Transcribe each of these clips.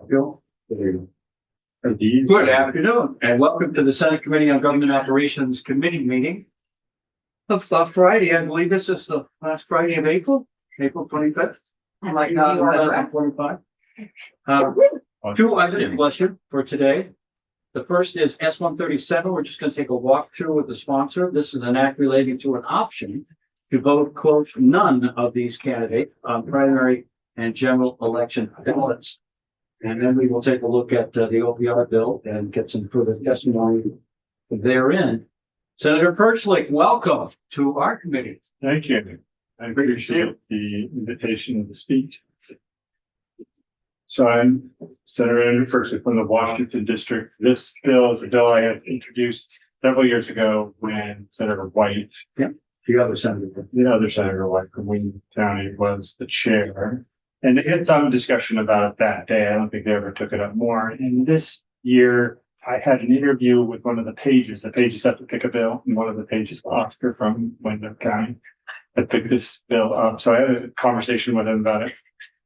Bill. Good afternoon and welcome to the Senate Committee on Government Operations Committee meeting of Friday. I believe this is the last Friday of April 25th. Oh my God, is that right? 25. Two items, bless you, for today. The first is S-137. We're just going to take a walk through with the sponsor. This is an act relating to an option to vote, quote, none of these candidates on primary and general election ballots. And then we will take a look at the OPR bill and get some further testimony therein. Senator Perchlik, welcome to our committee. Thank you. I appreciate the invitation to speak. So I'm Senator Andrew Perchlik from the Washington District. This bill is a bill I had introduced several years ago when Senator White, The other senator. Senator White from Wayne County was the chair. And they had some discussion about it that day. I don't think they ever took it up more. And this year, I had an interview with one of the pages. The pages have to pick a bill, and one of the pages, Oscar from Wayne County, had picked this bill up. So I had a conversation with him about it.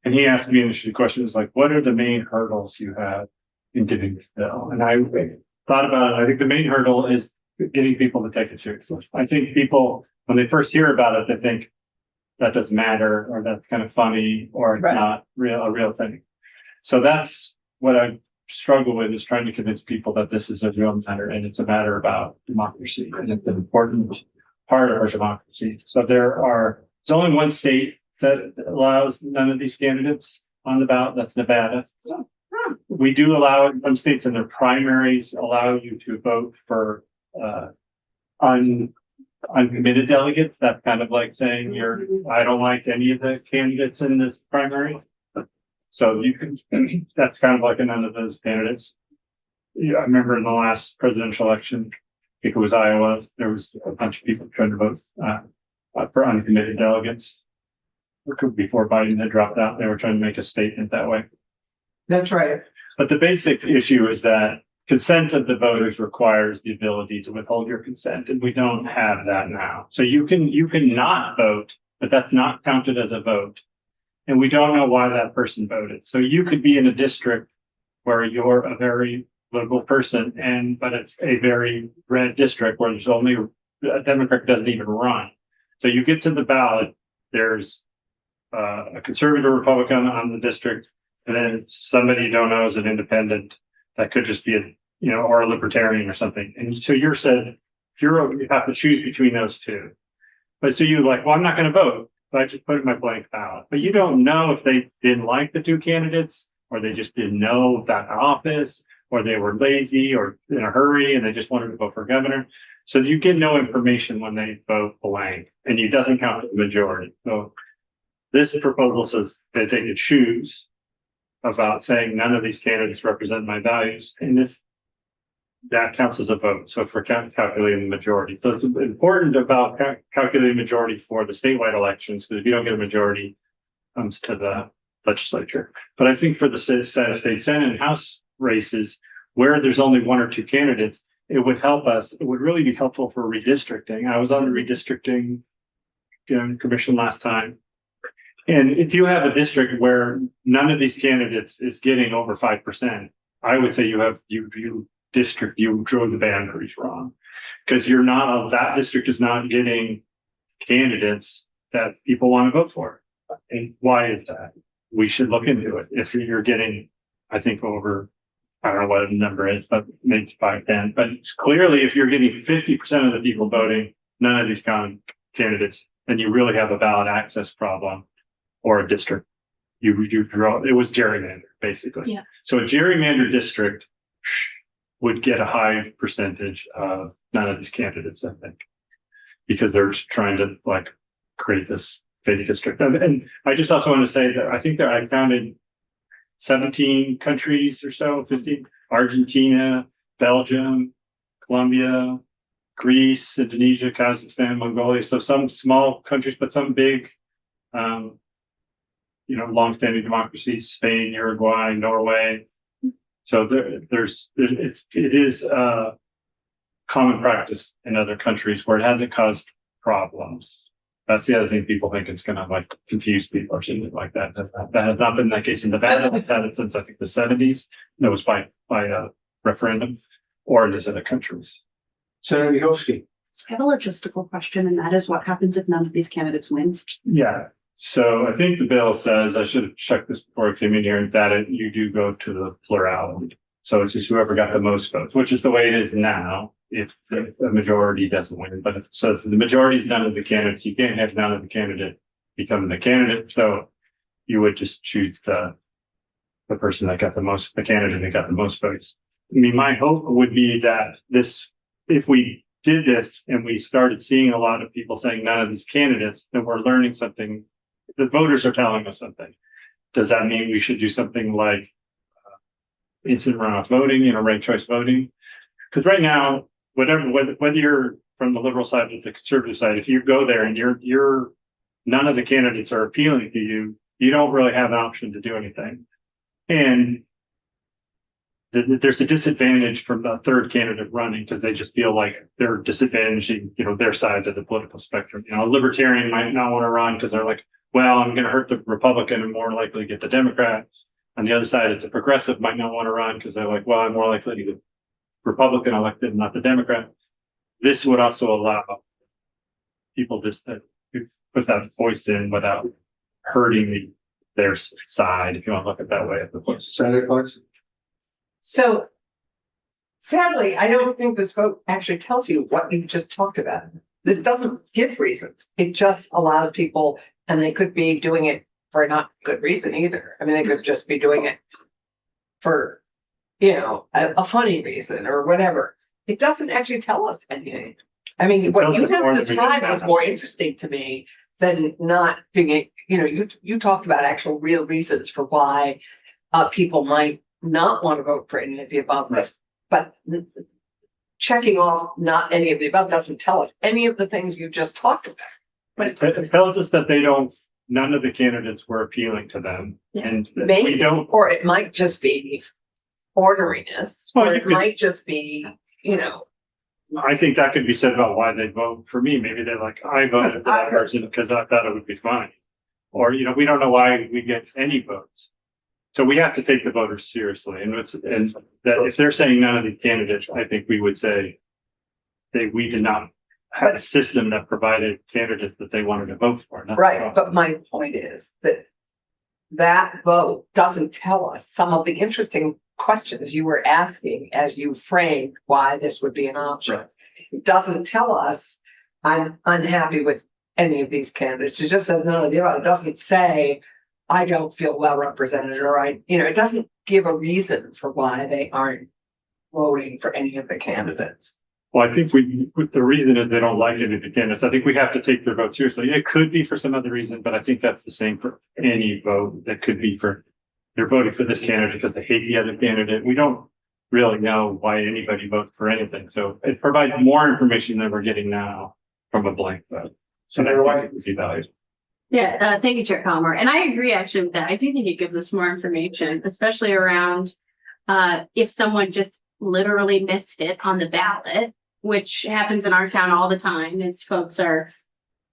And he asked me initially questions like, what are the main hurdles you have in getting this bill? And I thought about it. I think the main hurdle is getting people to take it seriously. I think people, when they first hear about it, they think, that doesn't matter, or that's kind of funny, or it's not a real thing. So that's what I struggle with, is trying to convince people that this is a real matter and it's a matter about democracy and it's an important part of our democracy. So there's only one state that allows none of these candidates on the ballot. That's Nevada. We do allow it in some states, and their primaries allow you to vote for uncommitted delegates. That's kind of like saying I don't like any of the candidates in this primary. So you can, that's kind of like none of those candidates. Yeah, I remember in the last presidential election, I think it was Iowa, there was a bunch of people trying to vote for uncommitted delegates. Before Biden had dropped out, they were trying to make a statement that way. That's right. But the basic issue is that consent of the voters requires the ability to withhold your consent, and we don't have that now. So you can not vote, but that's not counted as a vote. And we don't know why that person voted. So you could be in a district where you're a very liberal person, but it's a very red district where there's only a Democrat doesn't even run. So you get to the ballot, there's a conservative Republican on the district, and then somebody you don't know is an independent. That could just be or a libertarian or something. And so you have to choose between those two. But so you're like, well, I'm not going to vote, but I just put in my blank ballot. But you don't know if they didn't like the two candidates, or they just didn't know that office, or they were lazy or in a hurry and they just wanted to vote for governor. So you get no information when they vote blank, and it doesn't count as the majority. So this proposal says that they could choose about saying none of these candidates represent my values, and if that counts as a vote. So for calculating the majority, so it's important about calculating majority for the statewide elections, because if you don't get a majority, it comes to the legislature. But I think for the state Senate and House races, where there's only one or two candidates, it would help us. It would really be helpful for redistricting. I was on the redistricting commission last time. And if you have a district where none of these candidates is getting over 5%, I would say you drew the boundaries wrong, because that district is not getting candidates that people want to vote for. And why is that? We should look into it. If you're getting, I think over, I don't know what the number is, but maybe 5, 10, but it's clearly if you're getting 50% of the people voting, none of these candidates, then you really have a ballot access problem. Or a district, you draw. It was gerrymandered, basically. Yeah. So a gerrymandered district would get a high percentage of none of these candidates, I think, because they're trying to create this fake district. And I just also want to say that I think that I counted 17 countries or so, 15: Argentina, Belgium, Colombia, Greece, Indonesia, Kazakhstan, Mongolia. So some small countries, but some big. Longstanding democracies: Spain, Uruguay, Norway. So it is common practice in other countries where it hasn't caused problems. That's the other thing people think it's gonna like confuse people or something like that. That has not been the case in Nevada. It's had it since I think the 70s. That was by referendum, or in these other countries. Senator Yoski. So I have a logistical question, and that is what happens if none of these candidates wins? Yeah. So I think the bill says, I should have checked this before I came in here, that you do go to the plurality. So it's just whoever got the most votes, which is the way it is now, if the majority doesn't win. But if the majority is none of the candidates, you can't have none of the candidate become the candidate. So you would just choose the person that got the most, the candidate that got the most votes. I mean, my hope would be that if we did this and we started seeing a lot of people saying none of these candidates, then we're learning something. The voters are telling us something. Does that mean we should do something like instant runoff voting, ranked choice voting? Because right now, whether you're from the liberal side or the conservative side, if you go there and you're none of the candidates are appealing to you, you don't really have an option to do anything. And there's a disadvantage from the third candidate running because they just feel like they're disadvantaging, their side of the political spectrum. A libertarian might not want to run because they're like, well, I'm going to hurt the Republican and more likely get the Democrat. On the other side, it's a progressive might not want to run because they're like, well, I'm more likely to get Republican elected, not the Democrat. This would also allow people just to put that voice in without hurting their side, if you want to look at it that way. Senator Clarkson. So sadly, I don't think this vote actually tells you what you've just talked about. This doesn't give reasons. It just allows people, and they could be doing it for not good reason either. I mean, they could just be doing it for, a funny reason or whatever. It doesn't actually tell us anything. I mean, what you have described is more interesting to me than not being, you talked about actual real reasons for why people might not want to vote for any of the above, right. But checking off not any of the above doesn't tell us any of the things you just talked about. It tells us that none of the candidates were appealing to them. Yeah. And Maybe, we don't. or it might just be orneriness, Well, or you it could- might just be, I think that could be said about why they vote for me. Maybe they're like, I voted for that person because I thought it would be funny. Or, we don't know why we get any votes. So we have to take the voters seriously. And that if they're saying none of these candidates, I think we would say we did not have a system that provided candidates that they wanted to vote for. right. But my point is that vote doesn't tell us some of the interesting questions you were asking as you framed why this would be an option. Right. It doesn't tell us I'm unhappy with any of these candidates. It just says none of the above. It doesn't say I don't feel well represented, or it doesn't give a reason for why they aren't voting for any of the candidates. Well, I think the reason is they don't like any of the candidates. I think we have to take their vote seriously. It could be for some other reason, but I think that's the same for any vote. That could be for they're voting for this candidate because they hate the other candidate. We don't really know why anybody votes for anything. So it provides more information than we're getting now from a blank vote. So that would be valuable. Yeah, thank you, Chair Palmer. And I agree actually with that. I do think it gives us more information, especially around if someone just literally missed it on the ballot, which happens in our town all the time, is folks are,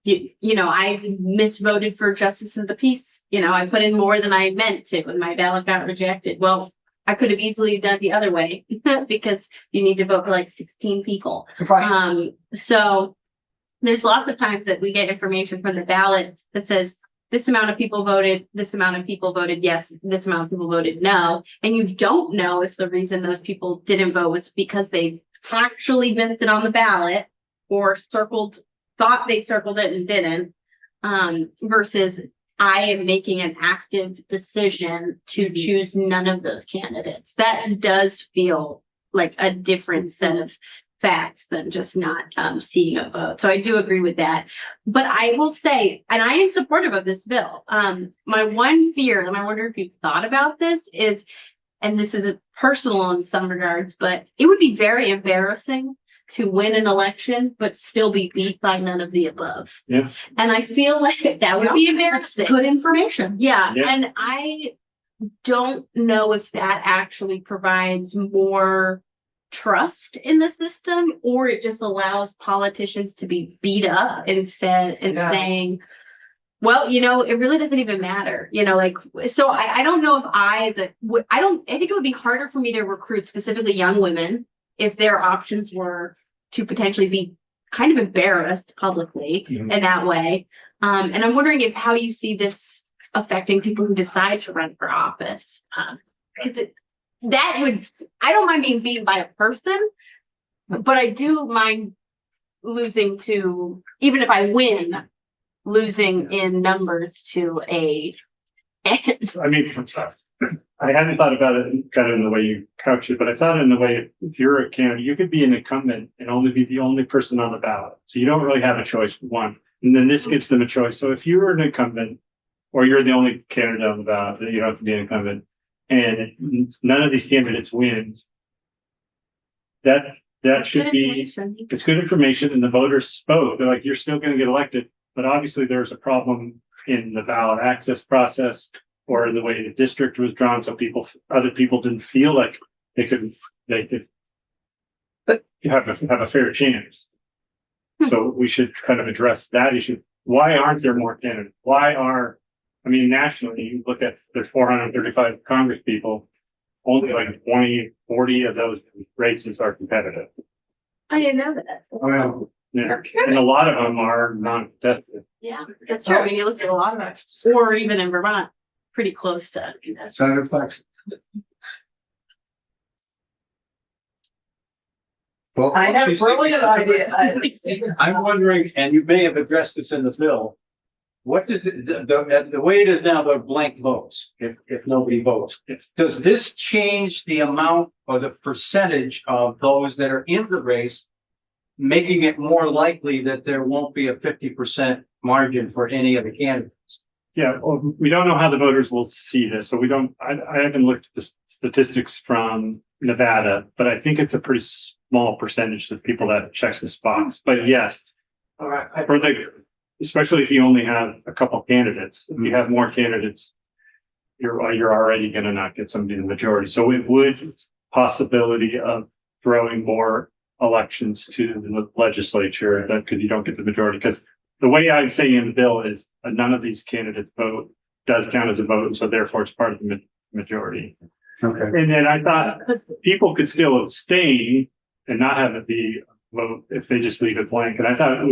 I misvoted for justice of the peace. I put in more than I meant to and my ballot got rejected. Well, I could have easily done the other way because you need to vote for like 16 people. Right. So there's lots of times that we get information from the ballot that says this amount of people voted, this amount of people voted yes, this amount of people voted no. And you don't know if the reason those people didn't vote was because they actually missed it on the ballot or thought they circled it and didn't, versus I am making an active decision to choose none of those candidates. That does feel like a different set of facts than just not seeing a vote. So I do agree with that. But I will say, and I am supportive of this bill. My one fear, and I wonder if you've thought about this, is, and this is personal in some regards, but it would be very embarrassing to win an election but still be beat by none of the above. Yeah. And I feel like that would be embarrassing. Good information. Yeah. Yeah. And I don't know if that actually provides more trust in the system, or it just allows politicians to be beat up and Yeah. saying, well, it really doesn't even matter, like, so I don't know if I think it would be harder for me to recruit specifically young women if their options were to potentially be kind of embarrassed publicly Mhm. in that way. And I'm wondering how you see this affecting people who decide to run for office. Because I don't mind being beaten by a person, but I do mind losing to, even if I win, losing in numbers to a. I mean, I hadn't thought about it kind of in the way you couch it, but I thought in the way, if you're a candidate, you could be an incumbent and only be the only person on the ballot. So you don't really have a choice, one. And then this gives them a choice. So if you're an incumbent or you're the only candidate on the ballot, then you don't have to be an incumbent, and none of these candidates wins, that should be, it's good information, and the voters spoke. They're like, you're still going to get elected, but obviously there's a problem in the ballot access process or the way the district was drawn. So other people didn't feel like they could But- have a fair chance. So we should kind of address that issue. Why aren't there more candidates? Nationally, you look at, there's 435 Congress people, only like 20, 40 of those races are competitive. I didn't know that. Yeah. And a lot of them are non-contested. Yeah, that's true. I mean, you look at a lot of us, or even in Vermont, pretty close to. Senator Flex. Well, I have a she's- brilliant idea. I'm wondering, and you may have addressed this in the bill, what does it, the way it is now, the blank votes, if nobody votes. Does this change the amount or the percentage of those that are in the race, making it more likely that there won't be a 50% margin for any of the candidates? Yeah, well, we don't know how the voters will see this, so I haven't looked at the statistics from Nevada, but I think it's a pretty small percentage of people that checks the spots. But yes, All right. especially if you only have a couple candidates, if you have more candidates, you're already gonna not get somebody in the majority. So it would possibility of throwing more elections to the legislature because you don't get the majority. Because the way I'm saying in the bill is none of these candidates vote does count as a vote, and so therefore it's part of the majority. Okay. And then I thought people could still abstain and not have it be a vote if they just leave it blank. And I thought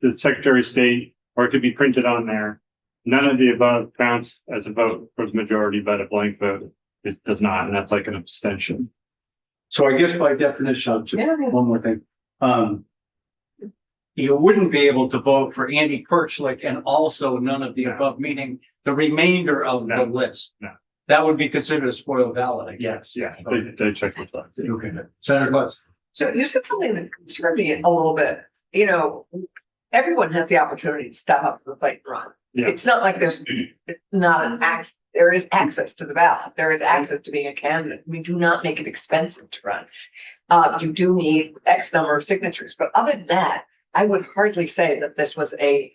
the Secretary of State, or it could be printed on there. None of the above counts as a vote for the majority, but a blank vote does not, and that's like an abstention. So I guess by definition, Yeah. one more thing. You wouldn't be able to vote for Andy Perchlik and also none of the above, meaning the remainder of the No. list. No. That would be considered a spoiled ballot, I guess. Yes, yeah, they check the box. Okay. Senator Butts. So you said something that concerned me a little bit. Everyone has the opportunity to step up to the plate and run. Yeah. It's not like there's not there is access to the ballot. There is access to being a candidate. We do not make it expensive to run. You do need X number of signatures, but other than that, I would hardly say that this was a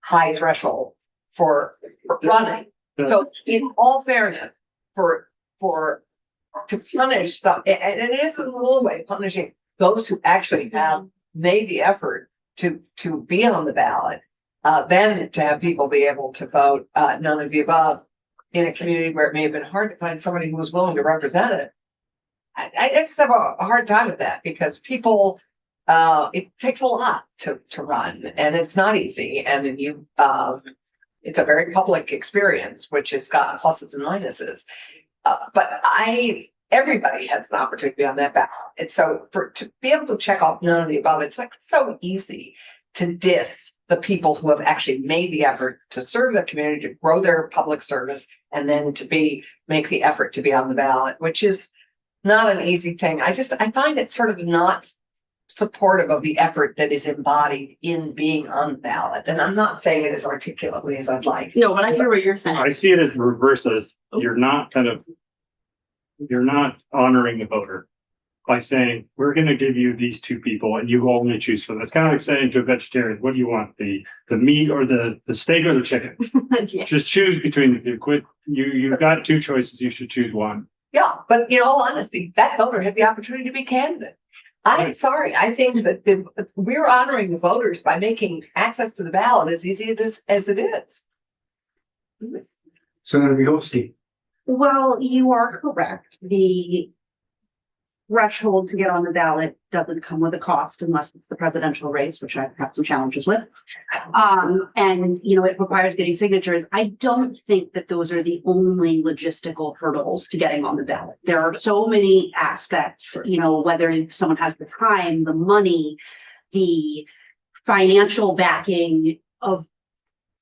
high threshold for running. So in all fairness, to punish stuff, and it is in a little way punishing those who actually have made the effort to be on the ballot, then to have people be able to vote none of the above in a community where it may have been hard to find somebody who was willing to represent it. I just have a hard time with that because people, it takes a lot to run and it's not easy. And then it's a very public experience, which has got pluses and minuses. But everybody has an opportunity to be on that ballot. And so to be able to check off none of the above, it's like so easy to diss the people who have actually made the effort to serve the community, to grow their public service, and then to make the effort to be on the ballot, which is not an easy thing. I find it sort of not supportive of the effort that is embodied in being on the ballot. And I'm not saying it as articulately as I'd like. No, but I hear what you're I saying. see it as the reverse as you're not honoring the voter by saying, we're going to give you these two people and you only choose from them. It's kind of like saying to a vegetarian, what do you want? The meat or the steak or the chicken? Yeah. Just choose between the two. You've got two choices. You should choose one. Yeah, but in all honesty, that voter had the opportunity to be candidate. I'm Right. sorry, I think that we're honoring the voters by making access to the ballot as easy as it is. Senator Yosti. Well, you are correct. The threshold to get on the ballot doesn't come with a cost unless it's the presidential race, which I have some challenges with. And it requires getting signatures. I don't think that those are the only logistical hurdles to getting on the ballot. There are so many aspects, whether someone has the time, the money, the financial backing of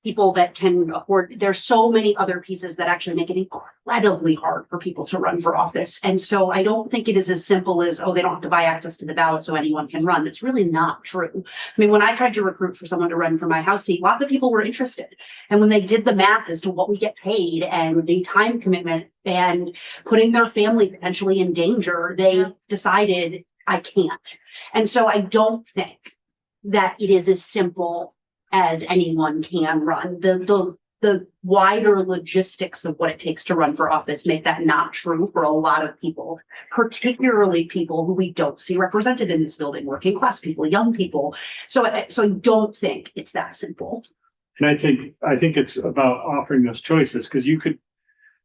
people that can afford. There's so many other pieces that actually make it incredibly hard for people to run for office. And so I don't think it is as simple as, they don't have to buy access to the ballot so anyone can run. That's really not true. I mean, when I tried to recruit for someone to run for my House seat, lots of people were interested. And when they did the math as to what we get paid and the time commitment and putting their family potentially in danger, they decided I can't. And so I don't think that it is as simple as anyone can run. The wider logistics of what it takes to run for office make that not true for a lot of people, particularly people who we don't see represented in this building, working class people, young people. So I don't think it's that simple. And I think it's about offering those choices, because you could,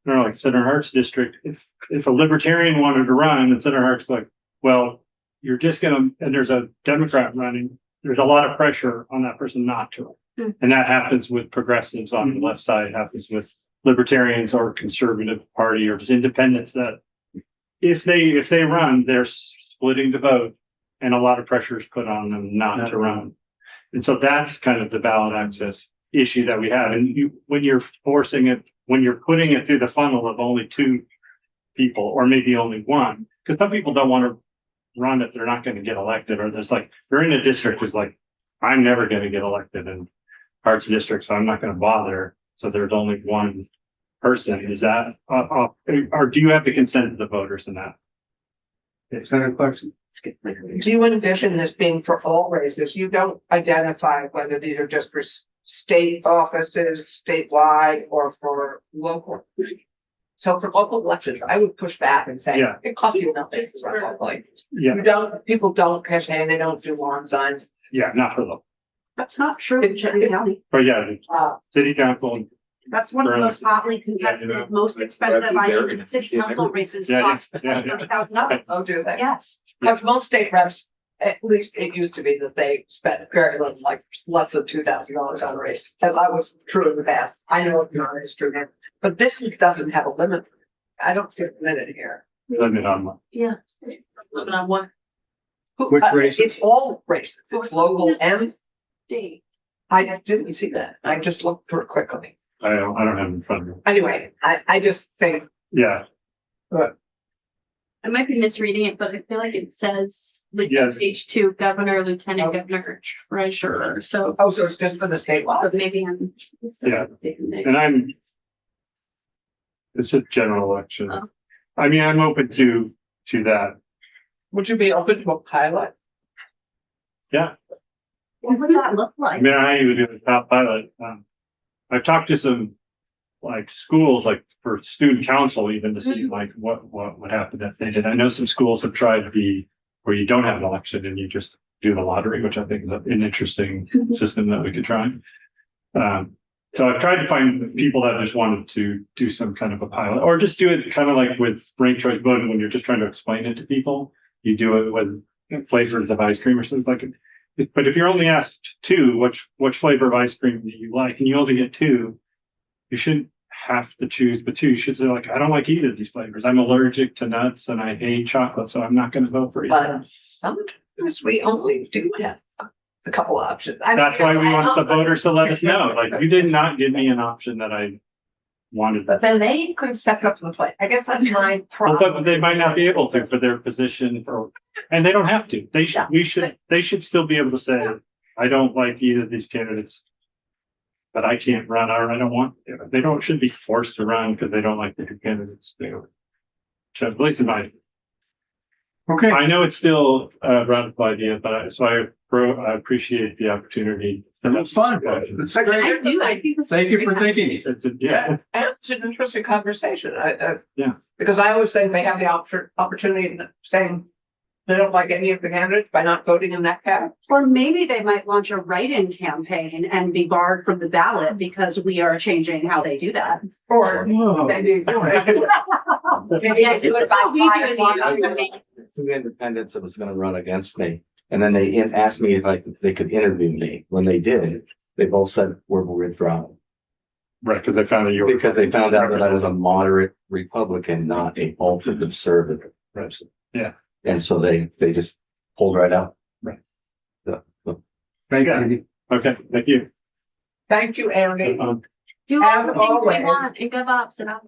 like Center Hart's district, if a libertarian wanted to run and Center Hart's like, well, you're just and there's a Democrat running, there's a lot of pressure on that person not to. And that happens with progressives on the left side, happens with libertarians or conservative party or just independents, that if they run, they're splitting the vote and a lot of pressure is put on them not to run. And so that's kind of the ballot access issue that we have. And when you're forcing it, when you're putting it through the funnel of only 2 people or maybe only 1, because some people don't want to run if they're not going to get elected, or there's like, they're in a district who's like, I'm never going to get elected in Hart's district, so I'm not going to bother. So there's only 1 person. Is that, or do you have the consent of the voters in that? Senator Clarkson. Do you envision this being for all races? You don't identify whether these are just for state offices, statewide, or for local. So for local elections, I would push back and say, Yeah. it costs you nothing to run locally. Yeah, People don't cash in, they don't do lawn signs. yeah, not for local, That's not true in Chittenden County. but yeah, Uh, city council. That's one of the most hotly contested, Yeah. most expensive, city council races Yeah, cost yeah. $30,000. oh, do they? Yes. Because most state reps, at least it used to be that they spent very little, like less than $2,000 on a race. And that was true in the past. I know it's not as true now, but this doesn't have a limit. I don't see a limit here. Limit on one. Yeah. Living on one Which races? It's all races. It's local and state. I didn't see that. I just looked through it quickly. I don't have it in front of me. Anyway, I just think Yeah, I might be misreading it, but I feel like it says, like, Yes. page 2, governor, lieutenant governor, treasurer, so. so it's just for the state law. But maybe I'm. Yeah. and it's a general election. Oh. I mean, I'm open to that. Would you be open to a pilot? Yeah, What would that look I like? mean, I even do the top pilot. I've talked to some like schools, like for student council, even to see like what would happen if they did. I know some schools have tried to be where you don't have an election and you just do the lottery, which I think is an interesting system that we could try. So I've tried to find people that just wanted to do some kind of a pilot, or just do it kind of like with ranked choice voting when you're just trying to explain it to people. You do it with flavors of ice cream or something like it. But if you're only asked 2, which flavor of ice cream do you like, and you only get 2, you shouldn't have to choose but 2. You should say like, I don't like either of these flavors. I'm allergic to nuts and I hate chocolate, so I'm not going to vote for either. But sometimes we only do have a couple options. That's why we want the voters to let us know. Like, you did not give me an option that I wanted. But then they could have stepped up to the plate. I guess that's my Well, problem. but they might not be able to for their position, and they don't have to. They should still be able to say, I don't like either of these candidates, but I can't run, or I don't want. They shouldn't be forced to run because they don't like the 2 candidates. At least in my. Okay. I know it's still a radical idea, but I I appreciate the opportunity. And that's fun. It's great. I do, I think. this is Thank you for very thinking. Yeah, And it's an interesting conversation. Yeah. Because I always think they have the opportunity of saying they don't like any of the candidates by not voting in that category. Or maybe they might launch a write-in campaign and be barred from the ballot because we are changing how they do that. Or Whoa. maybe. Yeah, this is what we do in the. Two independents that was gonna run against me, and then they asked me if they could interview me. When they did, they both said we're withdrawing. right, because I found that you were. Because they found out that I was a moderate Republican, not a ultra conservative person. Yeah. And so they just pulled right out. Right. Thank you. Okay, thank you. Thank you, Andy. Do all the As things we always. want and give up, so now.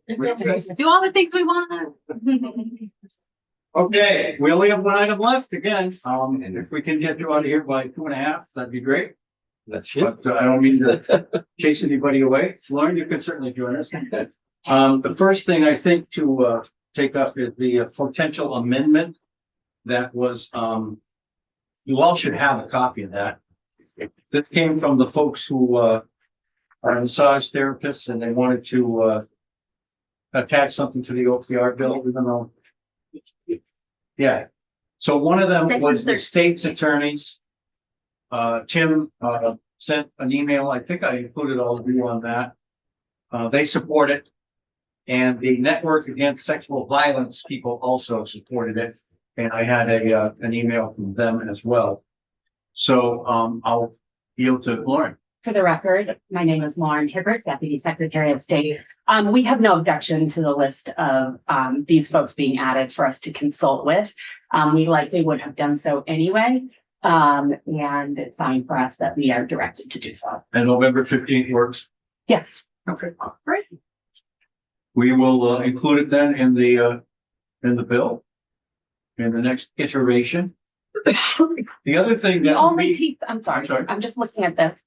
Do all the things we want. Okay, we only have one item left again. And if we can get you out of here by 2.5, that'd be great. That's it. But I don't mean to chase anybody away. Lauren, you can certainly join us. The first thing I think to take up is the potential amendment that was, you all should have a copy of that. This came from the folks who are massage therapists and they wanted to attach something to the OPR bill, even though. Yeah, so one of them was the state's attorneys. Tim sent an email. I think I included all of you on that. They support it. And the Network Against Sexual Violence people also supported it. And I had an email from them as well. So I'll yield to Lauren. For the record, my name is Lauren Hibbert, Deputy Secretary of State. We have no objection to the list of these folks being added for us to consult with. We likely would have done so anyway. And it's fine for us that we are directed to do so. And November 15th works. Yes. Okay, great. We will include it then in the bill. In the next iteration. The other thing The that only we, piece, I'm sorry, I'm sorry. I'm just looking at this.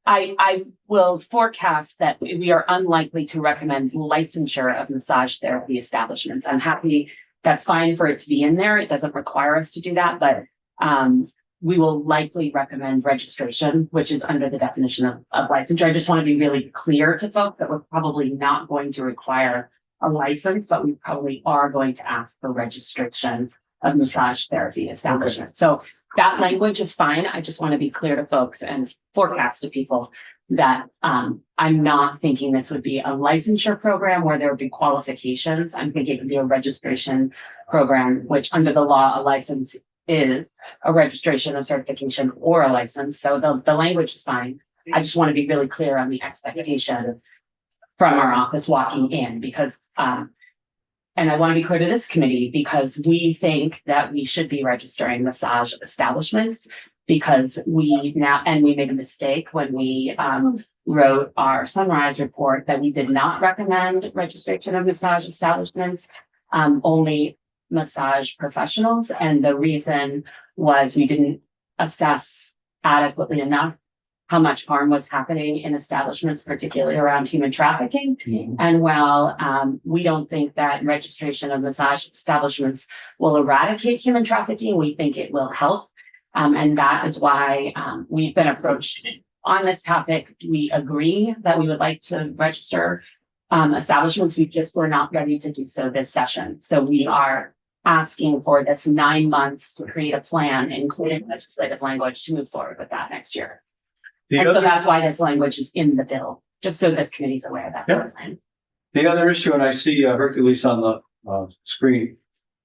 I will forecast that we are unlikely to recommend licensure of massage therapy establishments. I'm happy, that's fine for it to be in there. It doesn't require us to do that, but we will likely recommend registration, which is under the definition of licensure. I just want to be really clear to folks that we're probably not going to require a license, but we probably are going to ask for registration of massage therapy establishments. So that language is fine. I just want to be clear to folks and forecast to people that I'm not thinking this would be a licensure program where there would be qualifications. I'm thinking it would be a registration program, which under the law, a license is a registration, a certification, or a license. So the language is fine. I just want to be really clear on the expectation from our office walking in because, and I want to be clear to this committee because we think that we should be registering massage establishments because we now, and we made a mistake when we wrote our Sunrise report that we did not recommend registration of massage establishments, only massage professionals. And the reason was we didn't assess adequately enough how much harm was happening in establishments, particularly around human trafficking. And while we don't think that registration of massage establishments will eradicate human trafficking, we think it will help. And that is why we've been approached on this topic. We agree that we would like to register establishments. We just were not ready to do so this session. So we are asking for this 9 months to create a plan, including legislative language, to move forward with that next year. the And so other, that's why this language is in the bill, just so this committee's aware of that. Yep. plan. the other issue, and I see Hercules on the screen.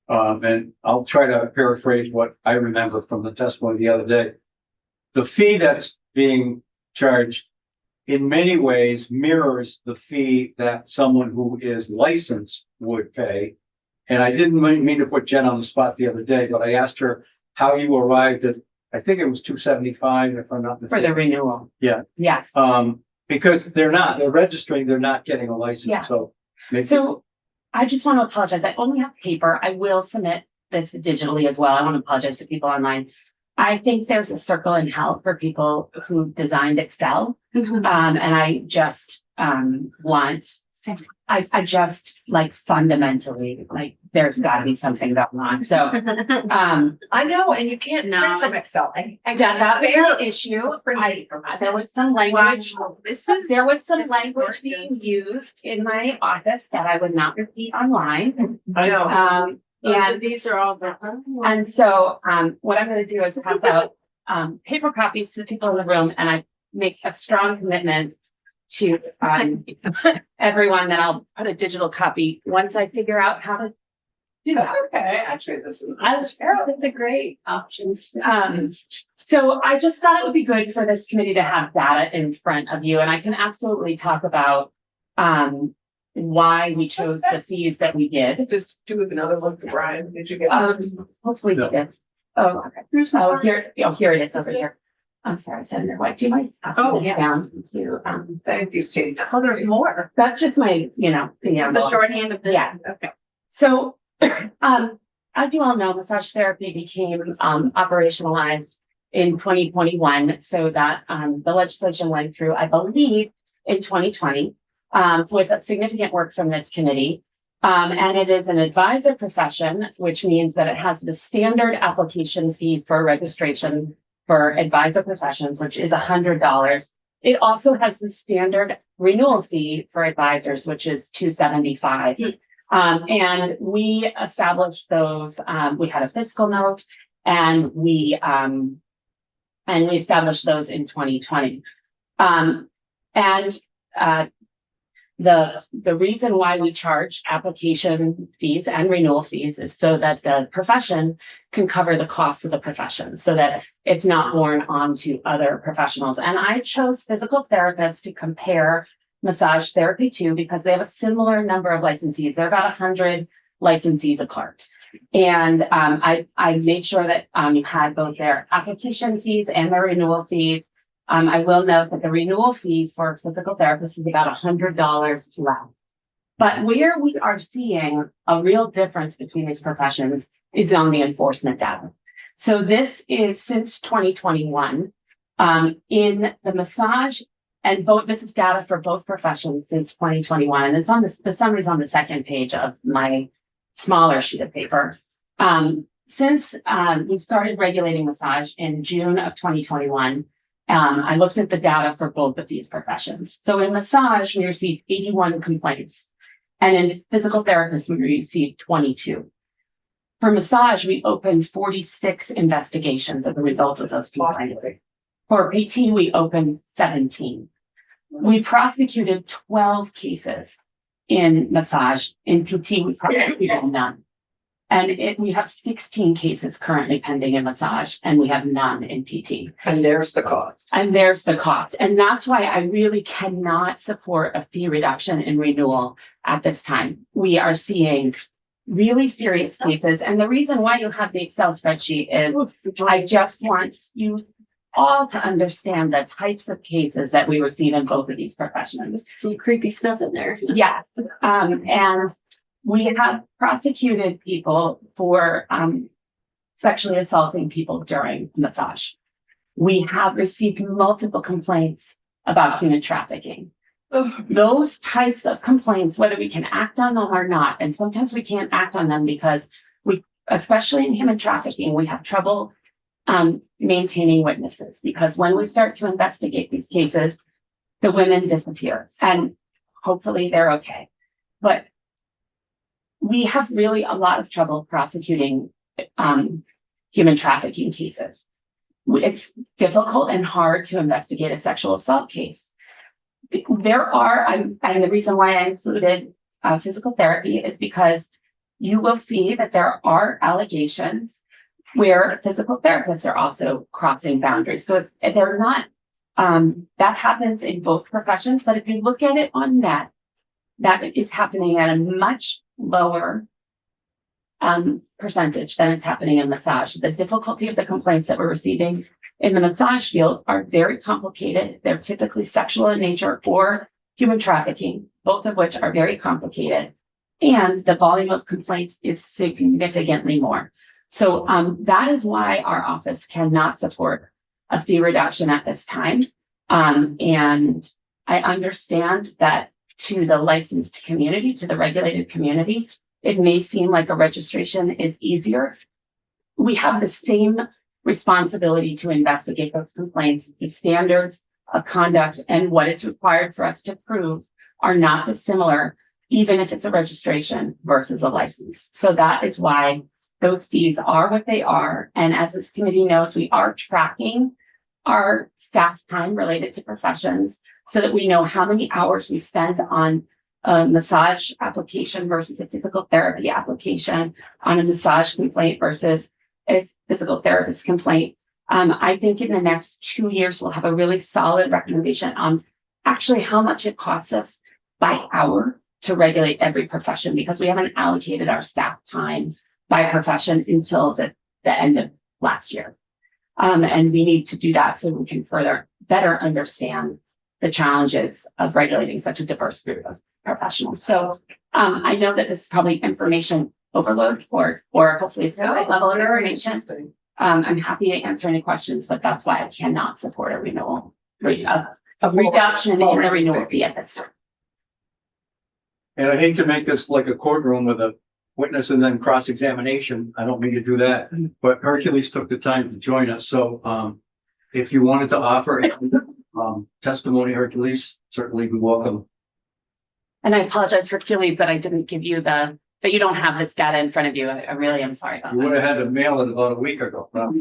And I'll try to paraphrase what I remember from the testimony the other day. The fee that's being charged in many ways mirrors the fee that someone who is licensed would pay. And I didn't mean to put Jen on the spot the other day, but I asked her how you arrived at, I think it was $275 if I'm not For mistaken. the renewal. Yeah. Yes. Because they're registering, they're not getting a license, Yeah. so. maybe- So I just want to apologize. I only have paper. I will submit this digitally as well. I want to apologize to people online. I think there's a circle in hell for people who designed Excel. And I just want I just like fundamentally, like, there's gotta be something going on. So, I know, and you can't No, print from it's- Excel. I got that was an issue. There was some language. This is. There was some This is language being gorgeous. used in my office that I would not repeat online. I know. And These are all the. And so, what I'm gonna do is pass out, paper copies to the people in the room, and I make a strong commitment to, everyone that I'll put a digital copy once I figure out how to do that. Okay, actually, this is. That's a great option. So I just thought it would be good for this committee to have data in front of you, and I can absolutely talk about, why we chose the fees that we did. Just do another one for Brian. Did you get? Hopefully you did. Oh, okay. Oh, here it is over here. I'm sorry, Senator White, do you mind passing Oh, this yeah. down to, Thank you, Steve. Oh, there's more. that's just my, The shorthand of the. Yeah. Okay. So, as you all know, massage therapy became, operationalized in 2021, so that, the legislation went through, I believe, in 2020, with a significant work from this committee. And it is an advisor profession, which means that it has the standard application fee for registration for advisor professions, which is $100. It also has the standard renewal fee for advisors, which is $275. And we established those, we had a fiscal note, and we established those in 2020. The reason why we charge application fees and renewal fees is so that the profession can cover the cost of the profession, so that it's not borne on to other professionals. And I chose physical therapists to compare massage therapy to, because they have a similar number of licensees. They're about 100 licensees apart. And I made sure that you had both their application fees and their renewal fees. I will note that the renewal fee for physical therapists is about $100 less. But where we are seeing a real difference between these professions is on the enforcement data. So this is since 2021, in the massage and both, this is data for both professions since 2021. And it's on the summary's on the second page of my smaller sheet of paper. Since we started regulating massage in June of 2021, I looked at the data for both of these professions. So in massage, we received 81 complaints, and in physical therapists, we received 22. For massage, we opened 46 investigations as a result of those complaints. For PT, we opened 17. We prosecuted 12 cases in massage. In PT, we prosecuted none. And we have 16 cases currently pending in massage, and we have none in PT. And there's the cost. And there's the cost. And that's why I really cannot support a fee reduction in renewal at this time. We are seeing really serious cases. And the reason why you have the Excel spreadsheet is I just want you all to understand the types of cases that we receive in both of these professions. Some creepy stuff in there. Yes. And we have prosecuted people for sexually assaulting people during massage. We have received multiple complaints about human trafficking. Those types of complaints, whether we can act on them or not, and sometimes we can't act on them because especially in human trafficking, we have trouble maintaining witnesses, because when we start to investigate these cases, the women disappear, and hopefully they're okay. But we have really a lot of trouble prosecuting human trafficking cases. It's difficult and hard to investigate a sexual assault case. There are, and the reason why I included physical therapy is because you will see that there are allegations where physical therapists are also crossing boundaries. So if they're not, that happens in both professions, but if you look at it on net, that is happening at a much lower percentage than it's happening in massage. The difficulty of the complaints that we're receiving in the massage field are very complicated. They're typically sexual in nature or human trafficking, both of which are very complicated. And the volume of complaints is significantly more. So that is why our office cannot support a fee reduction at this time. And I understand that to the licensed community, to the regulated community. It may seem like a registration is easier. We have the same responsibility to investigate those complaints. The standards of conduct and what is required for us to prove are not dissimilar, even if it's a registration versus a license. So that is why those fees are what they are. And as this committee knows, we are tracking our staff time related to professions so that we know how many hours we spend on a massage application versus a physical therapy application, on a massage complaint versus a physical therapist complaint. I think in the next 2 years, we'll have a really solid recommendation on actually how much it costs us by hour to regulate every profession, because we haven't allocated our staff time by profession until the end of last year. And we need to do that so we can better understand the challenges of regulating such a diverse group of professionals. So I know that this is probably information overload or hopefully it's the right level of information. I'm happy to answer any questions, but that's why I cannot support a renewal, a reduction in the renewal fee at this time. And I hate to make this like a courtroom with a witness and then cross-examination. I don't mean to do that, but Hercules took the time to join us. So if you wanted to offer testimony, Hercules, certainly be welcome. And I apologize, Hercules, that I didn't give you that you don't have this data in front of you. I really am sorry about You that. would have had to mail it about a week ago. Well,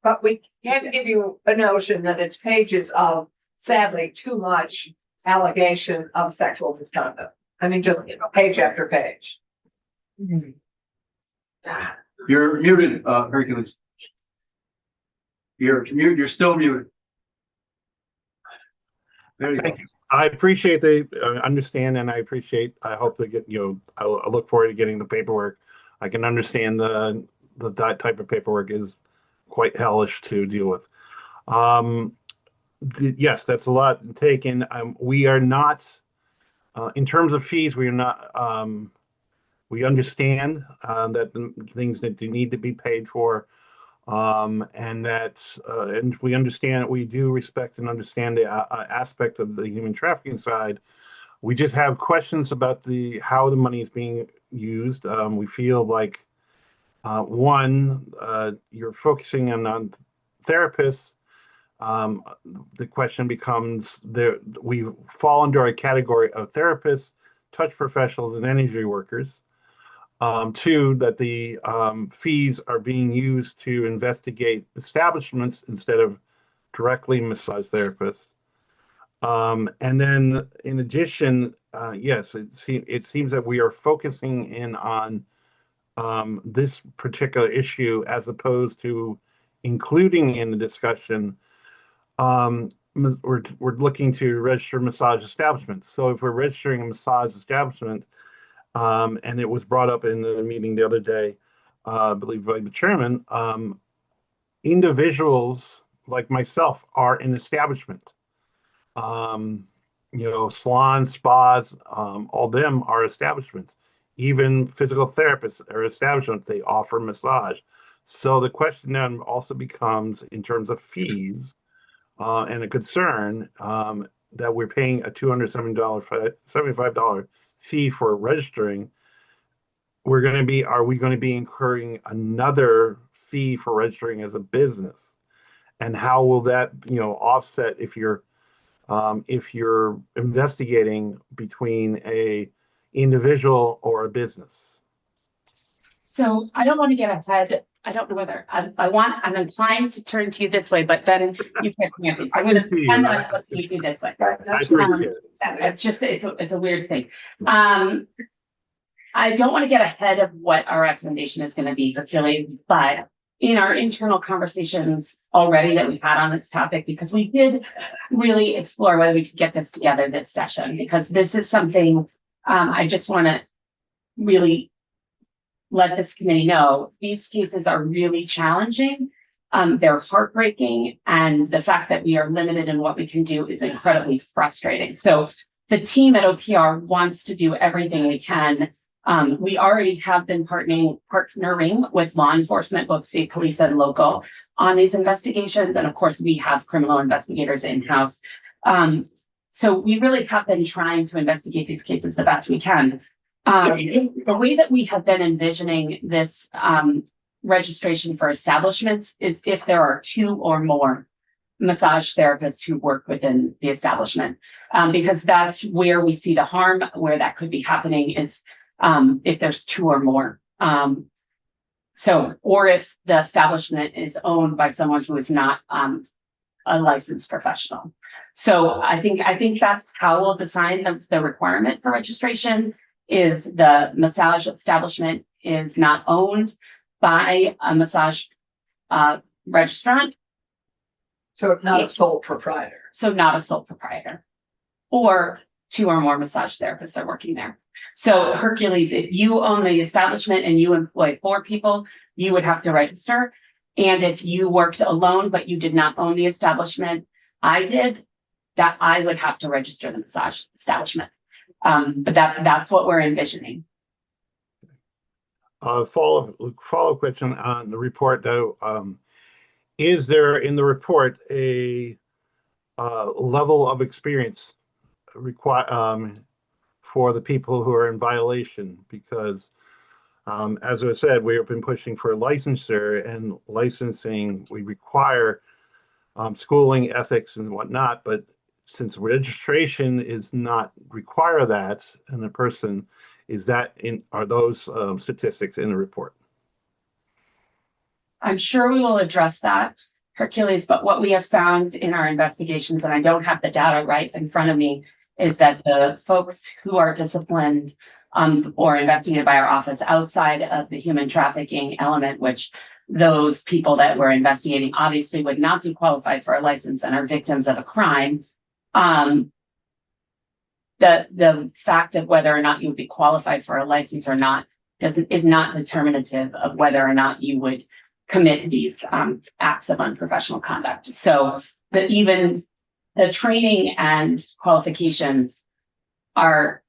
But we can't give you a notion that it's pages of, sadly, too much allegation of sexual misconduct. I mean, just page after page. You're muted, Hercules. You're still muted. There you go. Thank you. I appreciate the understand, and I hope to get, I look forward to getting the paperwork. I can understand that type of paperwork is quite hellish to deal with. Yes, that's a lot taken. We are not, in terms of fees, we are not, we understand that the things that do need to be paid for, and that's, and we understand, we do respect and understand the aspect of the human trafficking side. We just have questions about how the money is being used. We feel like, one, you're focusing on therapists. The question becomes, we fall under a category of therapists, touch professionals, and energy workers. Two, that the fees are being used to investigate establishments instead of directly massage therapists. And then in addition, yes, it seems that we are focusing in on this particular issue as opposed to including in the discussion. We're looking to register massage establishments. So if we're registering a massage establishment, and it was brought up in the meeting the other day, I believe by the chairman, individuals like myself are an establishment. Salons, spas, all them are establishments. Even physical therapists are establishments. They offer massage. So the question then also becomes, in terms of fees, and a concern, that we're paying a $275 fee for registering. Are we going to be incurring another fee for registering as a business? And how will that, offset if you're investigating between a individual or a business? so I don't want to get ahead. I don't know whether I'm inclined to turn to you this way, but then you can't come at me. So I'm going to pretend that I'm looking at you this way. I appreciate it. It's just, it's a weird thing. I don't want to get ahead of what our recommendation is going to be, but in our internal conversations already that we've had on this topic, because we did really explore whether we could get this together this session, because this is something I just want to really let this committee know. These cases are really challenging. They're heartbreaking, and the fact that we are limited in what we can do is incredibly frustrating. So the team at OPR wants to do everything we can. We already have been partnering with law enforcement, both state police and local, on these investigations. And of course, we have criminal investigators in-house. so we really have been trying to investigate these cases the best we can. The way that we have been envisioning this registration for establishments is if there are 2 or more massage therapists who work within the establishment, because that's where we see the harm, where that could be happening is if there's 2 or more. So, or if the establishment is owned by someone who is not a licensed professional. So I think that's how we'll design the requirement for registration is the massage establishment is not owned by a massage registrant. So not a sole proprietor. So not a sole proprietor. Or 2 or more massage therapists are working there. So Hercules, if you own the establishment and you employ 4 people, you would have to register. And if you worked alone, but you did not own the establishment, I did, that I would have to register the massage establishment. But that's what we're envisioning. Follow-up question on the report though. Is there in the report a level of experience for the people who are in violation? Because as I said, we have been pushing for licensure and licensing. We require schooling, ethics, and whatnot. But since registration is not require that, and the person are those statistics in the report? I'm sure we will address that, Hercules, but what we have found in our investigations, and I don't have the data right in front of me, is that the folks who are disciplined or investigated by our office outside of the human trafficking element, which those people that we're investigating obviously would not be qualified for a license and are victims of a crime. The fact of whether or not you would be qualified for a license or not is not determinative of whether or not you would commit these acts of unprofessional conduct. So even the training and qualifications are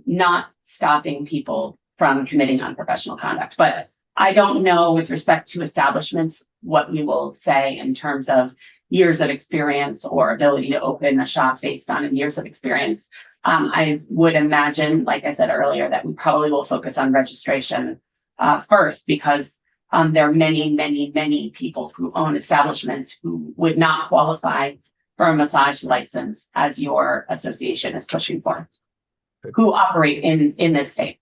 not stopping people from committing unprofessional conduct. But I don't know with respect to establishments what we will say in terms of years of experience or ability to open a shop based on years of experience. I would imagine, like I said earlier, that we probably will focus on registration first, because there are many, many, many people who own establishments who would not qualify for a massage license as your association is pushing for, who operate in this state.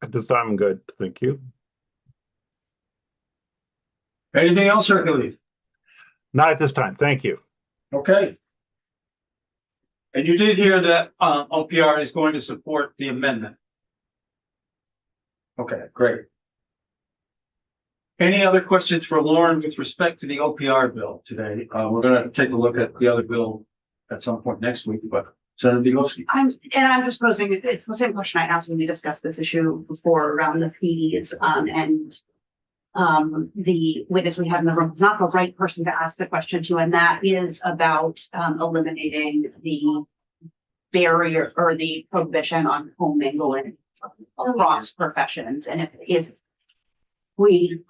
At this time, I'm good. Thank you. Anything else, Hercules? Not at this time. Thank you. Okay. And you did hear that OPR is going to support the amendment. Okay, great. Any other questions for Lauren with respect to the OPR bill today? We're going to take a look at the other bill at some point next week, but Senator Bielanski. I'm just posing, it's the same question I asked when we discussed this issue before around the fees, and the witness we had in the room is not the right person to ask the question to, and that is about eliminating the barrier or the prohibition on commingling across professions. And if we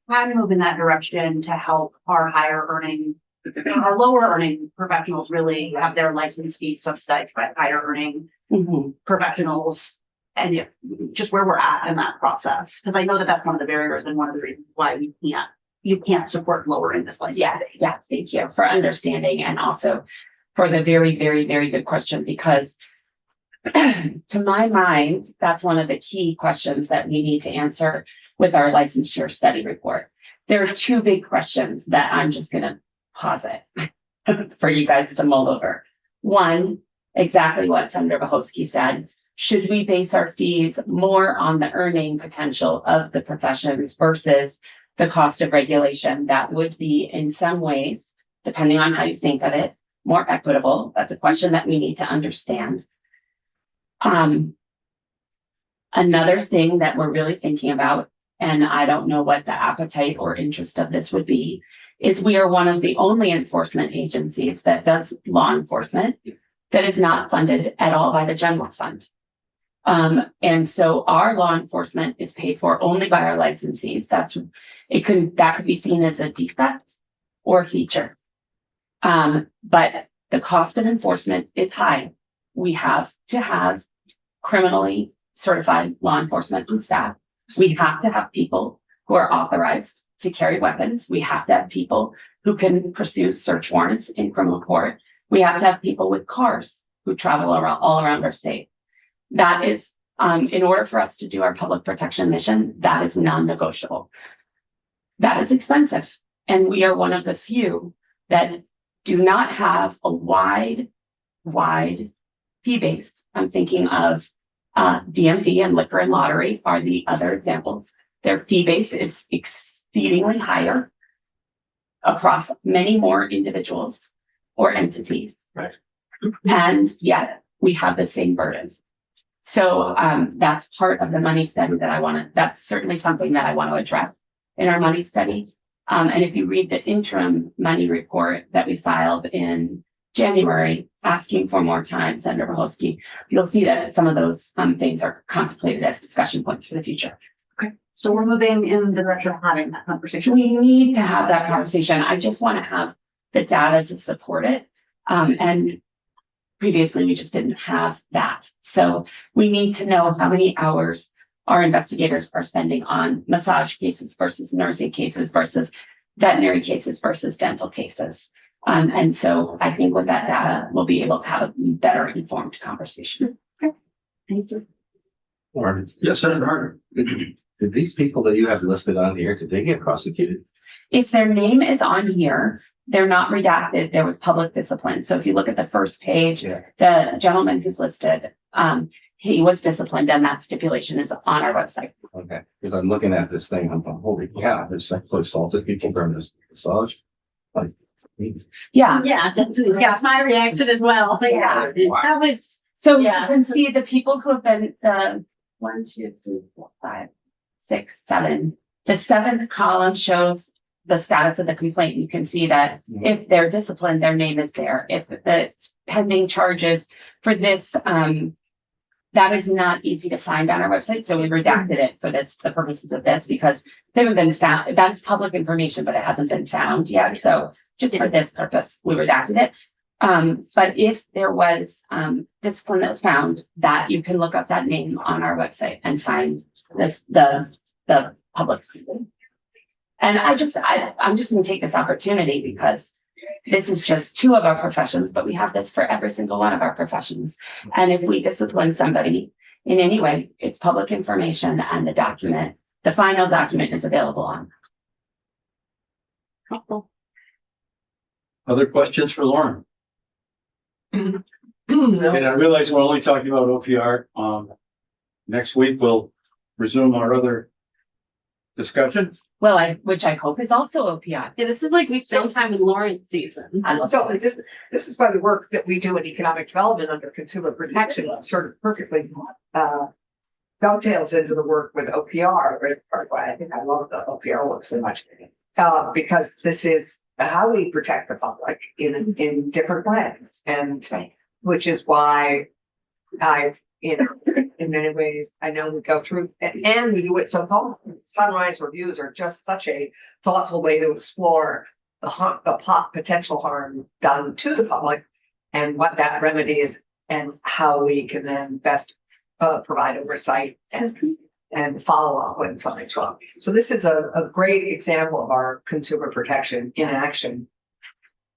can move in that direction to help our our lower earning professionals really have their license fees subsidized by higher earning professionals, and if just where we're at in that process, because I know that that's one of the barriers and one of the reasons why you can't support lowering this license. Yes, thank you for understanding, and also for the very, very, very good question, because to my mind, that's one of the key questions that we need to answer with our licensure study report. There are 2 big questions that I'm just going to posit for you guys to mull over. One, exactly what Senator Bohosky said. Should we base our fees more on the earning potential of the professions versus the cost of regulation? That would be, in some ways, depending on how you think of it, more equitable. That's a question that we need to understand. Another thing that we're really thinking about, and I don't know what the appetite or interest of this would be, is we are one of the only enforcement agencies that does law enforcement that is not funded at all by the general fund. And so our law enforcement is paid for only by our licensees. That could be seen as a defect or a feature. But The cost of enforcement is high. We have to have criminally certified law enforcement on staff. We have to have people who are authorized to carry weapons. We have to have people who can pursue search warrants in criminal court. We have to have people with cars who travel around all around our state. That is, in order for us to do our public protection mission, that is non-negotiable. That is expensive. And we are one of the few that do not have a wide fee base. I'm thinking of DMV and liquor and lottery are the other examples. Their fee base is exceedingly higher across many more individuals or entities. Right. And yet we have the same burden. So that's part of the money study that that's certainly something that I want to address in our money study. And if you read the interim money report that we filed in January, asking for more time, Senator Bohosky, you'll see that some of those things are contemplated as discussion points for the future. Okay, so we're moving in the direction of having that conversation. We need to have that conversation. I just want to have the data to support it. And previously, we just didn't have that. So we need to know how many hours our investigators are spending on massage cases versus nursing cases versus veterinary cases versus dental cases. And so I think with that data, we'll be able to have a better informed conversation. Okay. Thank you. Or Yes, Senator Harder. did these people that you have listed on here, did they get prosecuted? If their name is on here, they're not redacted. There was public discipline. So if you look at the first page, the gentleman who's listed, he was disciplined, and that stipulation is on our website. Okay, because I'm looking at this thing, I'm going, holy cow, there's sexually assaulted people during this massage. Like, Yeah. Yeah, that's my reaction as well. But yeah, that was So Yeah. you can see the people who have been 1, 2, 3, 4, 5, 6, 7. The 7th column shows the status of the complaint. You can see that if they're disciplined, their name is there. If the pending charges for this, that is not easy to find on our website. So we redacted it for the purposes of this, because they haven't been found. That's public information, but it hasn't been found yet. So just for this purpose, we redacted it. But if there was discipline that was found, that you can look up that name on our website and find the public. And I'm just going to take this opportunity, because this is just 2 of our professions, but we have this for every single one of our professions. And if we discipline somebody in any way, it's public information, and the final document is available on. Other questions for Lauren? No. And I realize we're only talking about OPR. Next week, we'll resume our other discussion. Well, which I hope is also OPI. Yeah, this is like we spend time in Lawrence season. I love So it. this is why the work that we do in economic development under consumer protection sort of perfectly dovetails into the work with OPR, right? Part why I think I love the OPR work so much. Because this is how we protect the public in different ways, and which is why in many ways, I know we go through and we do it so far. Sunrise reviews are just such a thoughtful way to explore the potential harm done to the public, and what that remedy is, and how we can then best provide oversight and follow up when something's wrong. So this is a great example of our consumer protection in action.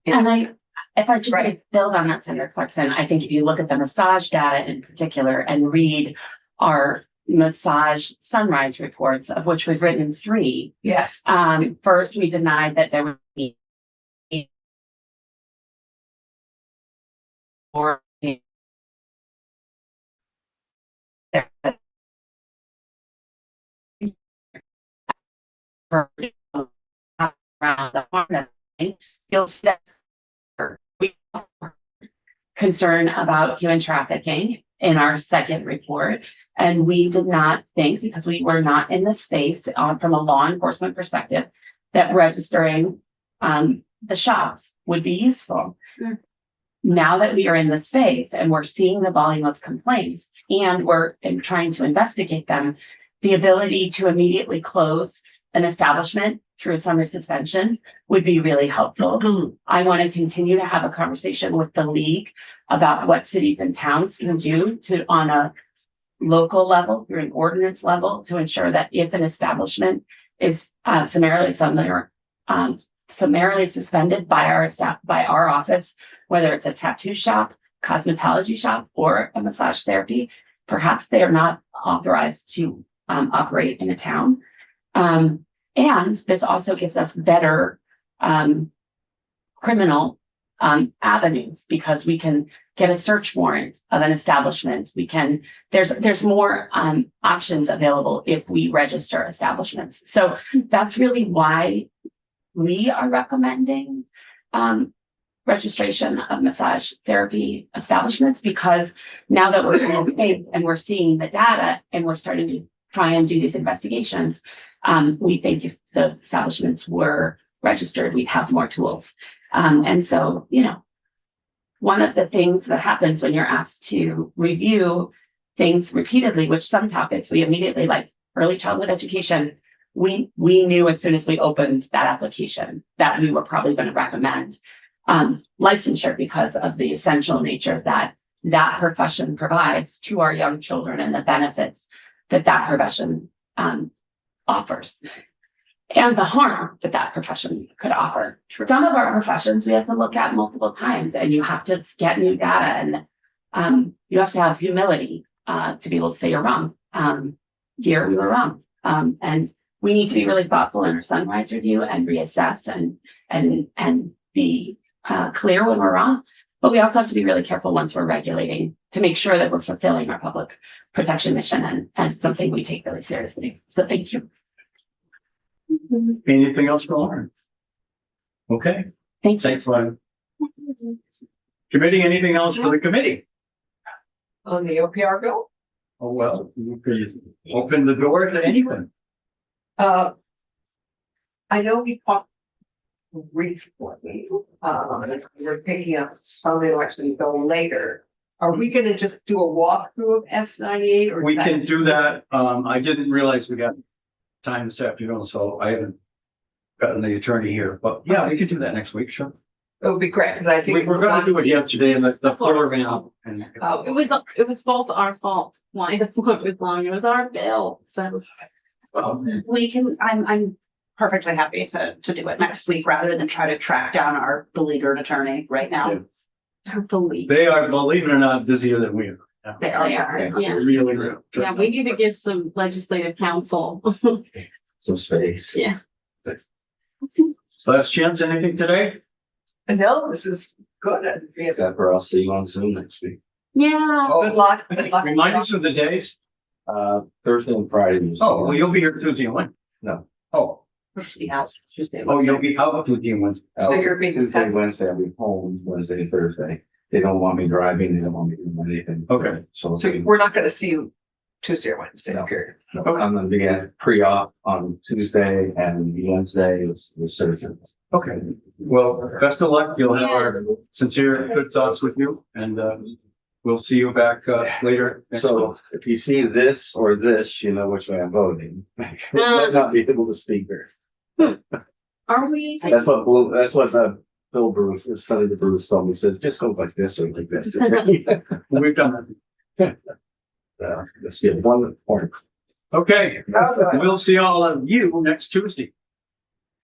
And if I just build on that, Senator Clarkson, I think if you look at the massage data in particular and read our massage sunrise reports, of which we've written 3. Yes. First, we denied that there would be or around the harm, you'll see that we also concern about human trafficking in our second report. And we did not think, because we were not in the space from a law enforcement perspective, that registering the shops would be useful. Mm. Now that we are in the space and we're seeing the volume of complaints and we're trying to investigate them, the ability to immediately close an establishment through a summer suspension would be really helpful. I want to continue to have a conversation with the league about what cities and towns can do to, on a local level, through an ordinance level, to ensure that if an establishment is summarily suspended by our staff, by our office, whether it's a tattoo shop, cosmetology shop, or a massage therapy, perhaps they are not authorized to operate in a town. And this also gives us better criminal avenues, because we can get a search warrant of an establishment. We can, there's more options available if we register establishments. So that's really why we are recommending registration of massage therapy establishments, because now that we're and we're seeing the data and we're starting to try and do these investigations, we think if the establishments were registered, we'd have more tools. And so, you know, one of the things that happens when you're asked to review things repeatedly, which some topics we immediately, like early childhood education, we knew as soon as we opened that application that we were probably going to recommend licensure, because of the essential nature that that profession provides to our young children and the benefits that that profession offers, and the harm that that profession could offer. Some of our professions we have to look at multiple times, and you have to get new data, and you have to have humility to be able to say you're wrong. Here we were wrong, and we need to be really thoughtful in our sunrise review and reassess and be clear when we're wrong. But we also have to be really careful once we're regulating to make sure that we're fulfilling our public protection mission, and something we take really seriously. So thank you. Anything else for Lauren? Okay, Thank you. thanks, Lauren. Committee, anything else for the committee? On the OPR bill? Oh, well, you could open the door to anything. I know we talked briefly, we're picking up some of the election bill later. Are we gonna just do a walkthrough of S98 or? We can do that. I didn't realize we got time this afternoon, so I haven't gotten the attorney here, but yeah, we could do that next week, sure. It would be great, because I think. We were gonna do it yesterday and the floor ran out and. Oh, It was both our fault why the floor was long. It was our bill, so. We can, I'm perfectly happy to do it next week rather than try to track down our beleaguered attorney right now. They are, believe it or not, busier than we are. They are. Yeah. Really, really. Yeah, we need to give some legislative counsel. Some space. Yeah. Last chance, anything today? no, this is good. Except for I'll see you on Zoom next week. Yeah. Good luck. Good luck. Remind us of the days. Thursday and Friday. Oh, well, you'll be here Tuesday and Wednesday. No. Oh, Tuesday. oh, you'll be out Tuesday and Wednesday. So you're being Tuesday, tested. Wednesday, I'll be home, Wednesday and Thursday. They don't want me driving, they don't want me doing anything. Okay. So So we're not gonna see you Tuesday or Wednesday, No. period. I'm gonna be at pre-op on Tuesday, and Wednesday is citizens. Okay, well, best of luck. You'll have our sincere good thoughts with you, and we'll see you back later. next So month. if you see this or this, you know which way I'm voting. I might not be able to speak there. Are we? That's what Bill Bruce, Sonny the Bruce told me, says, just go like this or like this. We've done Let's get one point. that. Okay, we'll see all of you next Tuesday.